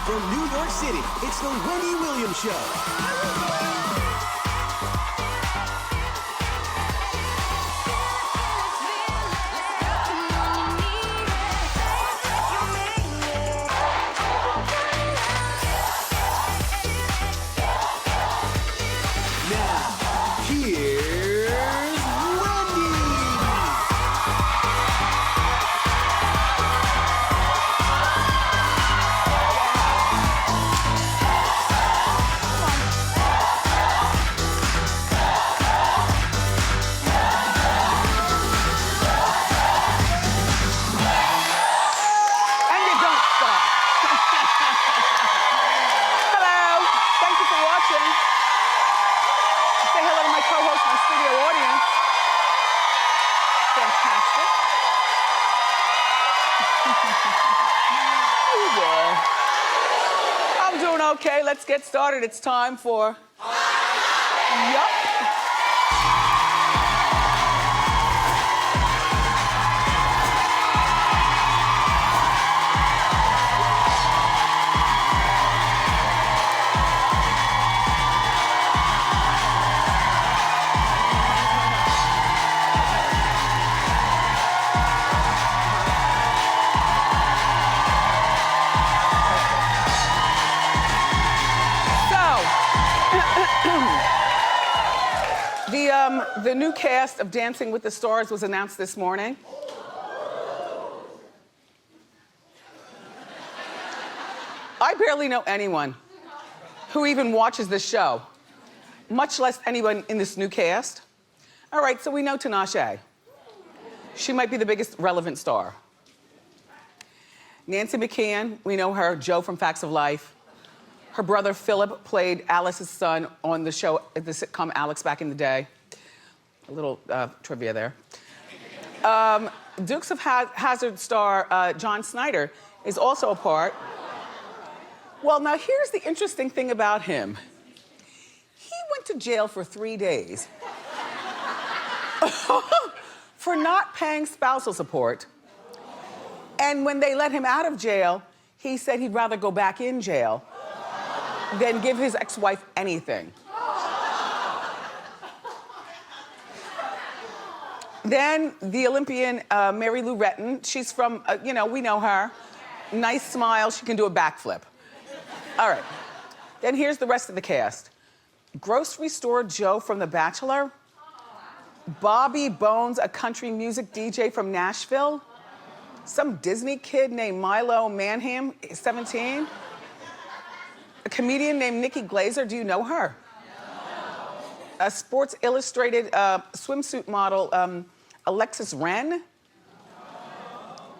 From New York City, it's the Wendy Williams Show. Now, here's Wendy. And you don't stop. Hello, thank you for watching. Say hello to my co-host and studio audience. Fantastic. Oh boy. I'm doing okay. Let's get started. It's time for. Yup. The new cast of Dancing with the Stars was announced this morning. I barely know anyone who even watches this show, much less anyone in this new cast. All right, so we know Tinashe. She might be the biggest relevant star. Nancy McKeon, we know her, Joe from Facts of Life. Her brother Philip played Alice's son on the show, the sitcom Alex back in the day. A little trivia there. Dukes of Hazzard star John Snyder is also a part. Well, now here's the interesting thing about him. He went to jail for 3 days for not paying spousal support. And when they let him out of jail, he said he'd rather go back in jail than give his ex-wife anything. Then the Olympian Mary Lou Retton, she's from, we know her. Nice smile, she can do a backflip. All right, then here's the rest of the cast. Grocery Store Joe from The Bachelor. Bobby Bones, a country music DJ from Nashville. Some Disney kid named Milo Manham, 17. A comedian named Nikki Glazer, do you know her? A Sports Illustrated swimsuit model, Alexis Wren.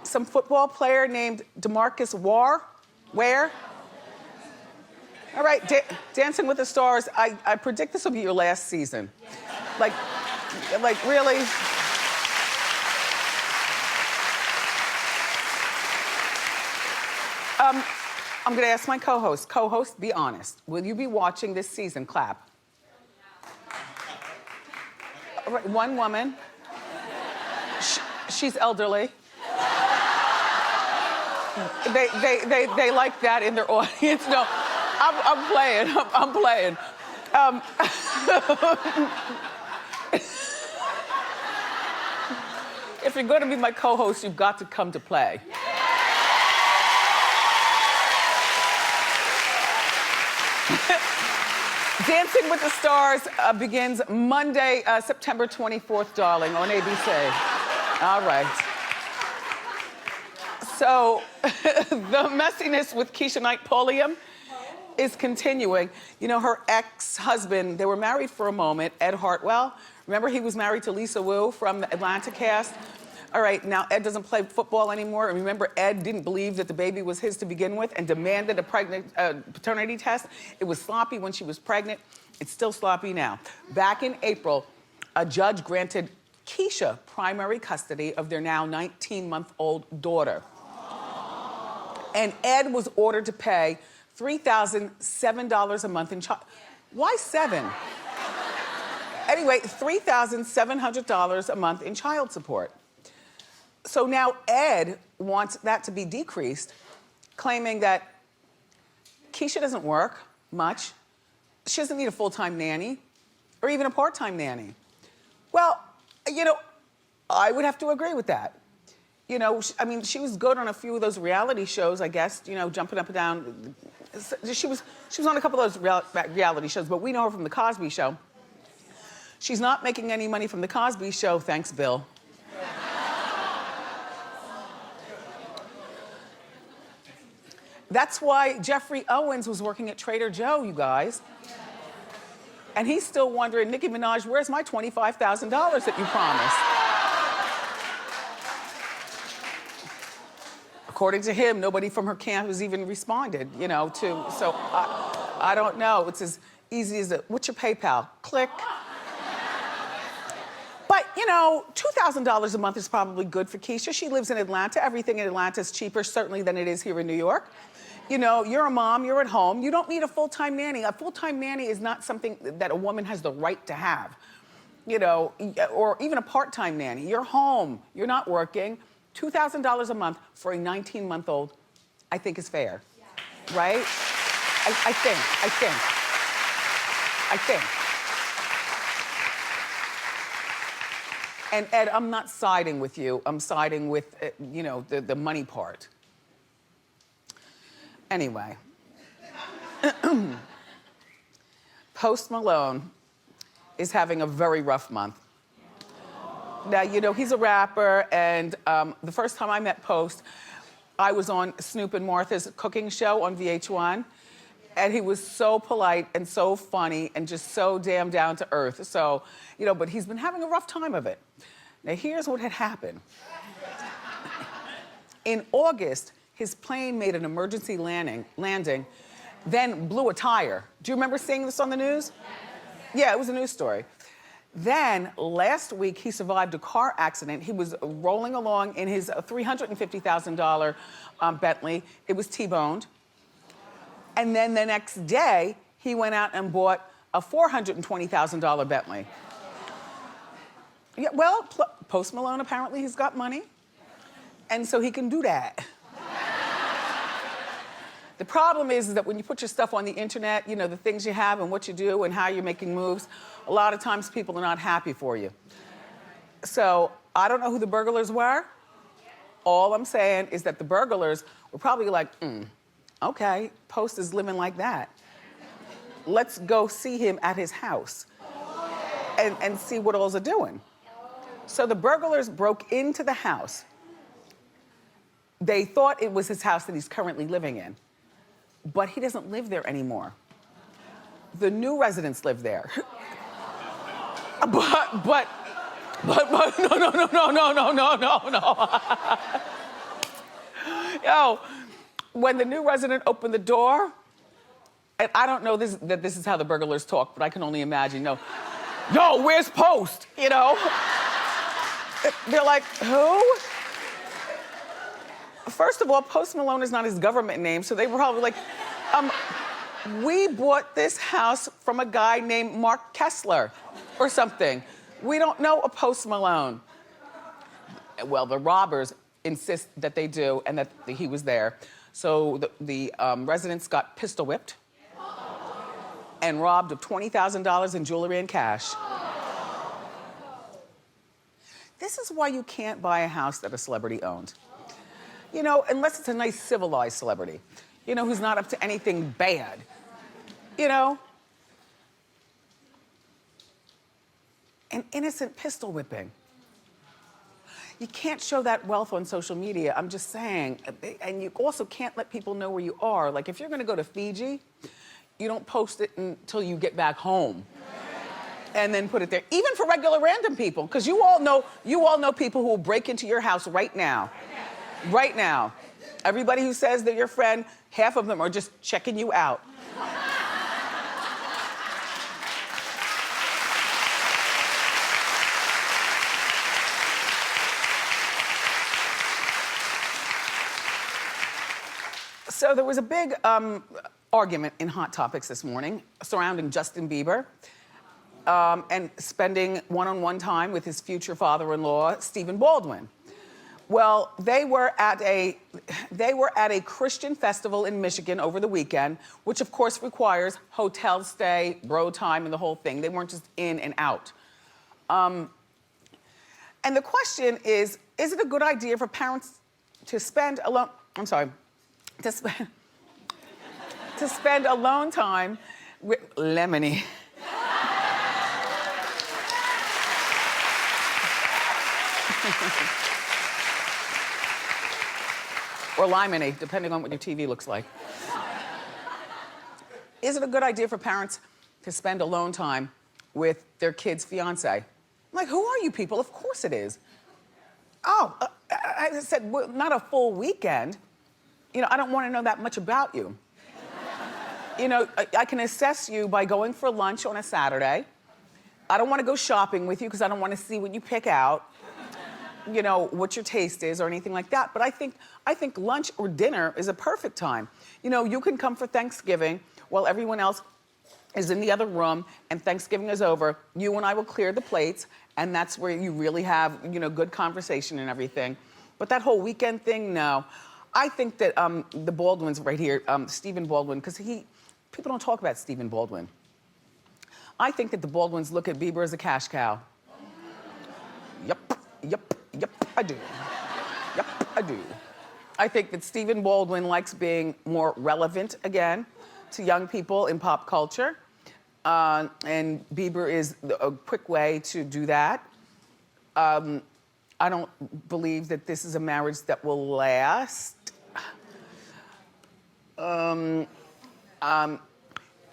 Some football player named DeMarcus Ware. All right, Dancing with the Stars, I predict this will be your last season. Like really? I'm gonna ask my co-host. Co-host, be honest. Will you be watching this season? Clap. All right, one woman. She's elderly. They like that in their audience. No, I'm playing. I'm playing. If you're going to be my co-host, you've got to come to play. Dancing with the Stars begins Monday, September 24th, darling, on ABC. All right. So, the messiness with Keisha Knight Pulliam is continuing. You know, her ex-husband, they were married for a moment, Ed Hartwell. Remember, he was married to Lisa Wu from the Atlanta cast? All right, now Ed doesn't play football anymore. And remember, Ed didn't believe that the baby was his to begin with and demanded a paternity test. It was sloppy when she was pregnant. It's still sloppy now. Back in April, a judge granted Keisha primary custody of their now 19-month-old daughter. And Ed was ordered to pay $3,007 a month in child. Why $7? Anyway, $3,700 a month in child support. So now Ed wants that to be decreased, claiming that Keisha doesn't work much. She doesn't need a full-time nanny or even a part-time nanny. Well, you know, I would have to agree with that. You know, I mean, she was good on a few of those reality shows, I guess, you know, jumping up and down. She was on a couple of those reality shows, but we know her from The Cosby Show. She's not making any money from The Cosby Show, thanks, Bill. That's why Jeffrey Owens was working at Trader Joe, you guys. And he's still wondering, Nicki Minaj, where's my $25,000 that you promised? According to him, nobody from her camp has even responded, you know, so I don't know. It's as easy as what's your PayPal? Click. But, you know, $2,000 a month is probably good for Keisha. She lives in Atlanta. Everything in Atlanta is cheaper, certainly, than it is here in New York. You know, you're a mom, you're at home. You don't need a full-time nanny. A full-time nanny is not something that a woman has the right to have, you know, or even a part-time nanny. You're home, you're not working. $2,000 a month for a 19-month-old, I think is fair, right? I think. And Ed, I'm not siding with you. I'm siding with, you know, the money part. Anyway. Post Malone is having a very rough month. Now, you know, he's a rapper, and the first time I met Post, I was on Snoop and Martha's cooking show on VH1, and he was so polite and so funny and just so damn down to earth. So, you know, but he's been having a rough time of it. Now, here's what had happened. In August, his plane made an emergency landing, then blew a tire. Do you remember seeing this on the news? Yeah, it was a news story. Then, last week, he survived a car accident. He was rolling along in his $350,000 Bentley. It was T-boned. And then the next day, he went out and bought a $420,000 Bentley. Yeah, well, Post Malone, apparently he's got money. And so he can do that. The problem is that when you put your stuff on the internet, you know, the things you have and what you do and how you're making moves, a lot of times people are not happy for you. So I don't know who the burglars were. All I'm saying is that the burglars were probably like, okay, Post is living like that. Let's go see him at his house and see what all's are doing. So the burglars broke into the house. They thought it was his house that he's currently living in. But he doesn't live there anymore. The new residents live there. but no. Yo, when the new resident opened the door, and I don't know that this is how the burglars talk, but I can only imagine, yo, where's Post? You know? They're like, who? First of all, Post Malone is not his government name, so they were probably like, we bought this house from a guy named Mark Kessler or something. We don't know a Post Malone. Well, the robbers insist that they do and that he was there. So the residents got pistol whipped and robbed of $20,000 in jewelry and cash. This is why you can't buy a house that a celebrity owned. You know, unless it's a nice civilized celebrity, you know, who's not up to anything bad, you know? An innocent pistol whipping. You can't show that wealth on social media, I'm just saying. And you also can't let people know where you are. Like, if you're gonna go to Fiji, you don't post it until you get back home. And then put it there, even for regular random people, because you all know people who will break into your house right now. Right now. Everybody who says they're your friend, half of them are just checking you out. So there was a big argument in Hot Topics this morning surrounding Justin Bieber and spending one-on-one time with his future father-in-law, Stephen Baldwin. Well, they were at a Christian festival in Michigan over the weekend, which of course requires hotel stay, bro time, and the whole thing. They weren't just in and out. And the question is it a good idea for parents to spend alone? I'm sorry, to spend alone time with Lemony. Or Limony, depending on what your TV looks like. Is it a good idea for parents to spend alone time with their kid's fiance? I'm like, who are you people? Of course it is. Oh, I said, well, not a full weekend. You know, I don't want to know that much about you. You know, I can assess you by going for lunch on a Saturday. I don't want to go shopping with you because I don't want to see what you pick out, you know, what your taste is or anything like that. But I think lunch or dinner is a perfect time. You know, you can come for Thanksgiving while everyone else is in the other room and Thanksgiving is over. You and I will clear the plates, and that's where you really have, you know, good conversation and everything. But that whole weekend thing, no. I think that the Baldwins right here, Stephen Baldwin, because people don't talk about Stephen Baldwin. I think that the Baldwins look at Bieber as a cash cow. Yep, I do. Yep, I do. I think that Stephen Baldwin likes being more relevant again to young people in pop culture. And Bieber is a quick way to do that. I don't believe that this is a marriage that will last.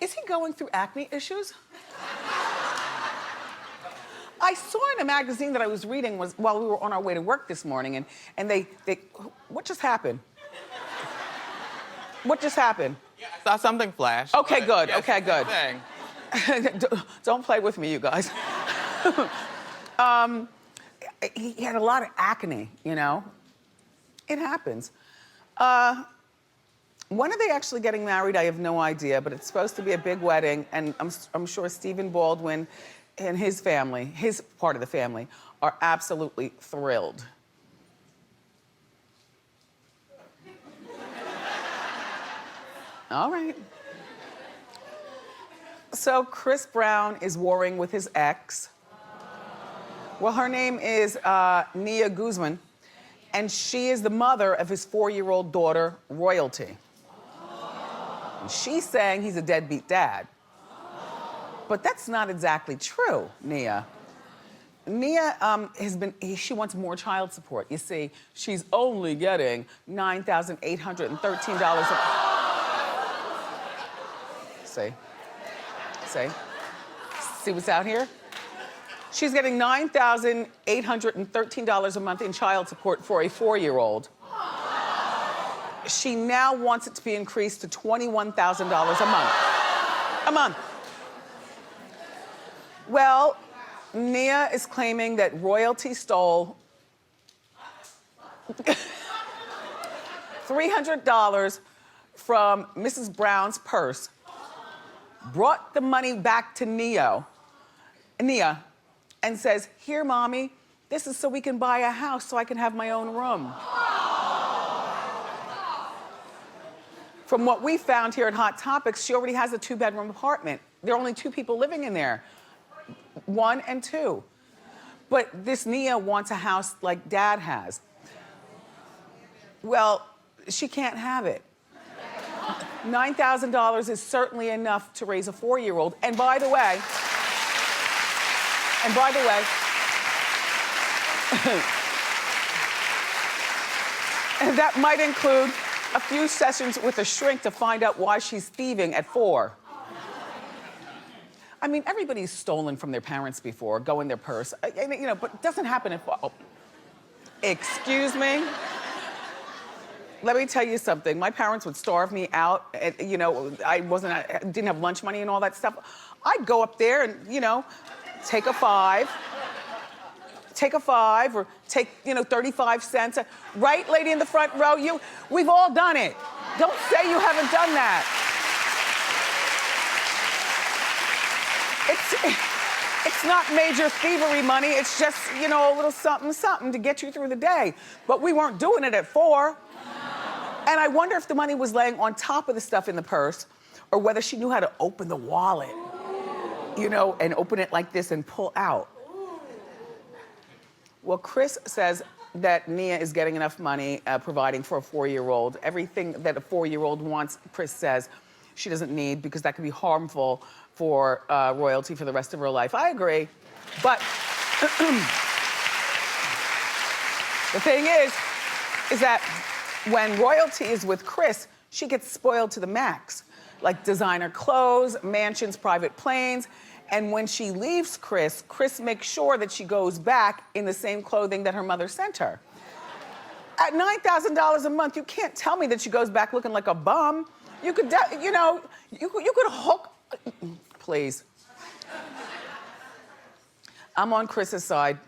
Is he going through acne issues? I saw in a magazine that I was reading while we were on our way to work this morning, and they what just happened? What just happened? Yeah, I saw something flash. Okay, good. Yes, okay, good. Don't play with me, you guys. He had a lot of acne, you know? It happens. When are they actually getting married? I have no idea, but it's supposed to be a big wedding, and I'm sure Stephen Baldwin and his family, his part of the family, are absolutely thrilled. All right. So Chris Brown is warring with his ex. Well, her name is Nia Guzman, and she is the mother of his 4-year-old daughter, Royalty. And she's saying he's a deadbeat dad. But that's not exactly true, Nia. Nia she wants more child support. You see, she's only getting $9,813 See what's out here? She's getting $9,813 a month in child support for a 4-year-old. She now wants it to be increased to $21,000 a month. A month. Well, Nia is claiming that Royalty stole $300 from Mrs. Brown's purse, brought the money back to Nia, and says, "Here, mommy, this is so we can buy a house so I can have my own room." From what we found here at Hot Topics, she already has a 2-bedroom apartment. There are only 2 people living in there, 1 and 2. But this Nia wants a house like Dad has. Well, she can't have it. $9,000 is certainly enough to raise a 4-year-old. And by the way, that might include a few sessions with a shrink to find out why she's thieving at 4. I mean, everybody's stolen from their parents before, go in their purse, you know, but it doesn't happen at 4. Oh. Excuse me? Let me tell you something. My parents would starve me out. You know, I didn't have lunch money and all that stuff. I'd go up there and, you know, take a 5 or take, you know, 35 cents. Right, lady in the front row? We've all done it. Don't say you haven't done that. It's not major thievery money. It's just, you know, a little something, something to get you through the day. But we weren't doing it at 4. And I wonder if the money was laying on top of the stuff in the purse or whether she knew how to open the wallet, you know, and open it like this and pull out. Well, Chris says that Nia is getting enough money providing for a 4-year-old. Everything that a 4-year-old wants, Chris says, she doesn't need because that could be harmful for royalty for the rest of her life. I agree, but the thing is that when royalty is with Chris, she gets spoiled to the max. Like designer clothes, mansions, private planes. And when she leaves Chris, Chris makes sure that she goes back in the same clothing that her mother sent her. At $9,000 a month, you can't tell me that she goes back looking like a bum. You could, you know, you could hook, please. I'm on Chris's side.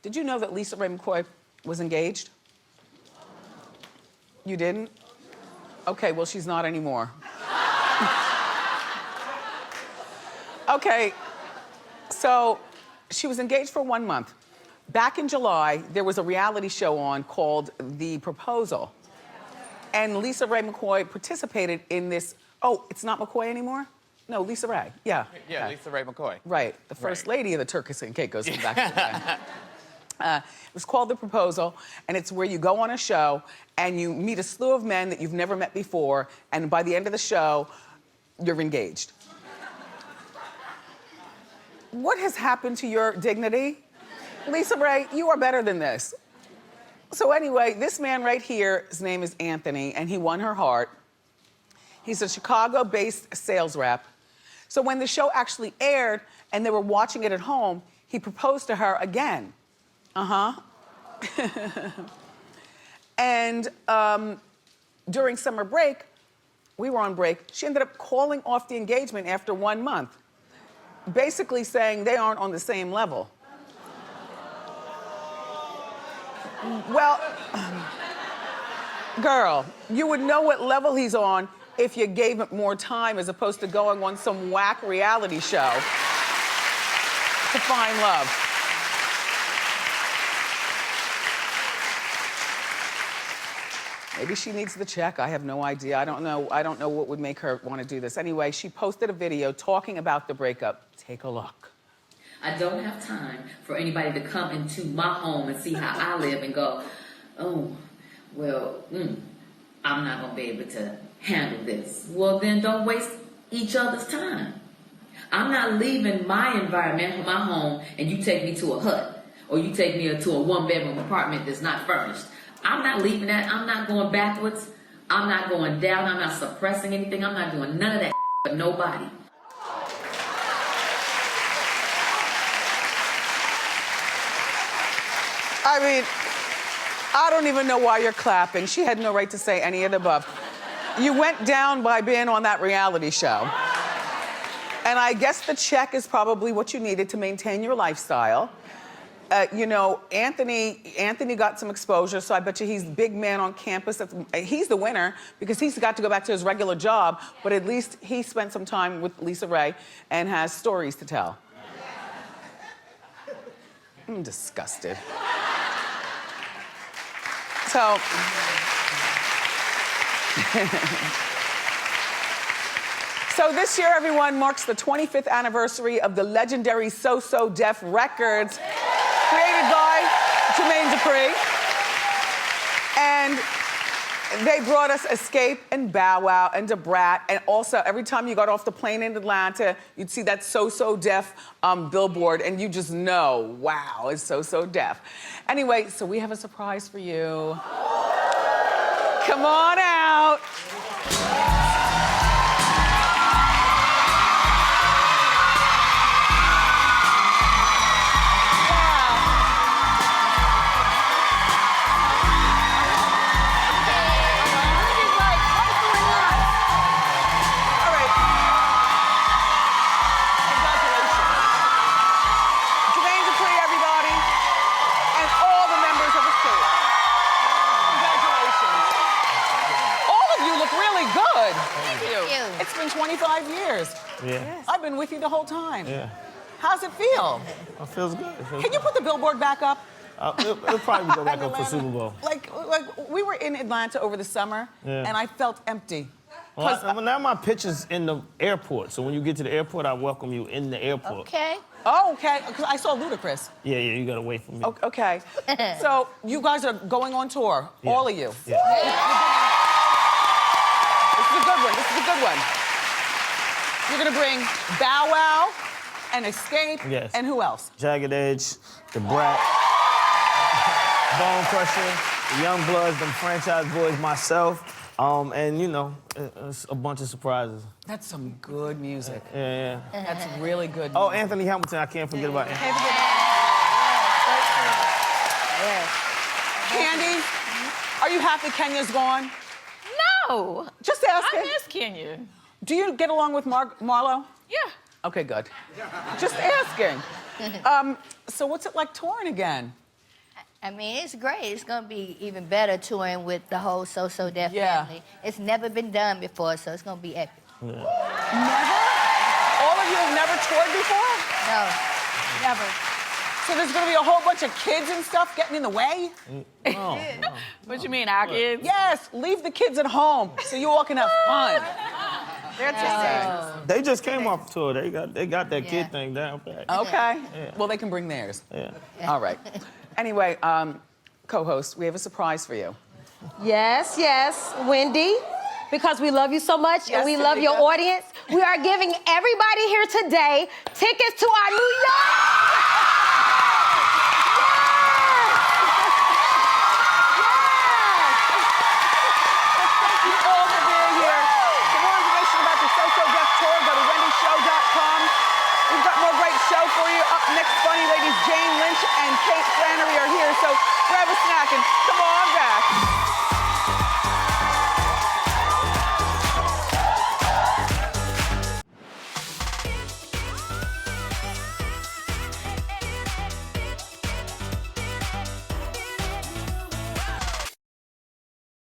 Did you know that Lisa Ray McCoy was engaged? You didn't? Okay, well, she's not anymore. Okay, so she was engaged for 1 month. Back in July, there was a reality show on called The Proposal. And Lisa Ray McCoy participated in this. Oh, it's not McCoy anymore? No, Lisa Ray, yeah. Yeah, Lisa Ray McCoy. Right, the first lady of the Turkish and Caicos from back in the day. It was called The Proposal, and it's where you go on a show and you meet a slew of men that you've never met before, and by the end of the show, you're engaged. What has happened to your dignity? Lisa Ray, you are better than this. So anyway, this man right here, his name is Anthony, and he won her heart. He's a Chicago-based sales rep. So when the show actually aired and they were watching it at home, he proposed to her again. And during summer break, we were on break, she ended up calling off the engagement after 1 month, basically saying they aren't on the same level. Well, girl, you would know what level he's on if you gave him more time as opposed to going on some whack reality show to find love. Maybe she needs the check. I have no idea. I don't know what would make her want to do this. Anyway, she posted a video talking about the breakup. Take a look. I don't have time for anybody to come into my home and see how I live and go, oh, well, I'm not going to be able to handle this. Well, then don't waste each other's time. I'm not leaving my environment, my home, and you take me to a hut or you take me to a 1-bedroom apartment that's not furnished. I'm not leaving that. I'm not going backwards. I'm not going down. I'm not suppressing anything. I'm not doing none of that for nobody. I mean, I don't even know why you're clapping. She had no right to say any of the above. You went down by being on that reality show. And I guess the check is probably what you needed to maintain your lifestyle. You know, Anthony got some exposure, so I bet you he's the big man on campus. He's the winner because he's got to go back to his regular job, but at least he spent some time with Lisa Ray and has stories to tell. I'm disgusted. So, so this year, everyone, marks the 25th anniversary of the legendary So Def Records, created by Jermaine Dupri. And they brought us Escape and Bow Wow and Da Brat. And also, every time you got off the plane in Atlanta, you'd see that So Def billboard, and you just know, wow, it's So Def. Anyway, so we have a surprise for you. Come on out. years. Yeah. I've been with you the whole time. Yeah. How's it feel? It feels good. Can you put the billboard back up? It'll probably go back up for Super Bowl. Like we were in Atlanta over the summer, and I felt empty. Well, now my picture's in the airport, so when you get to the airport, I welcome you in the airport. Okay. Oh, okay. Because I saw Ludacris. Yeah, you gotta wait for me. Okay. So you guys are going on tour, all of you. Yeah. This is a good one. This is a good one. You're gonna bring Bow Wow and Escape. Yes. And who else? Jagged Edge, The Brat, Bone Crusher, the Young Bloods, them franchise boys, myself, and you know, it's a bunch of surprises. That's some good music. Yeah. That's really good music. Oh, Anthony Hamilton, I can't forget about Anthony. Candy, are you happy Kenya's gone? No. Just asking. I miss Kenya. Do you get along with Marlo? Yeah. Okay, good. Just asking. So what's it like touring again? I mean, it's great. It's gonna be even better touring with the whole So Def family. It's never been done before, so it's gonna be epic. Never? All of you have never toured before? No, never. So there's gonna be a whole bunch of kids and stuff getting in the way? No. What you mean, our kids? Yes, leave the kids at home so you all can have fun. They just came off tour. They got that kid thing down pat. Okay. Well, they can bring theirs. Yeah. All right. Anyway, co-host, we have a surprise for you. Yes, Wendy, because we love you so much and we love your audience, we are giving everybody here today tickets to our New York. Thank you all for being here. For more information about the So Def Tour, go to wendyshow.com. We've got more great show for you. Up next, funny ladies Jane Lynch and Kate Flannery are here, so grab a snack and come on back.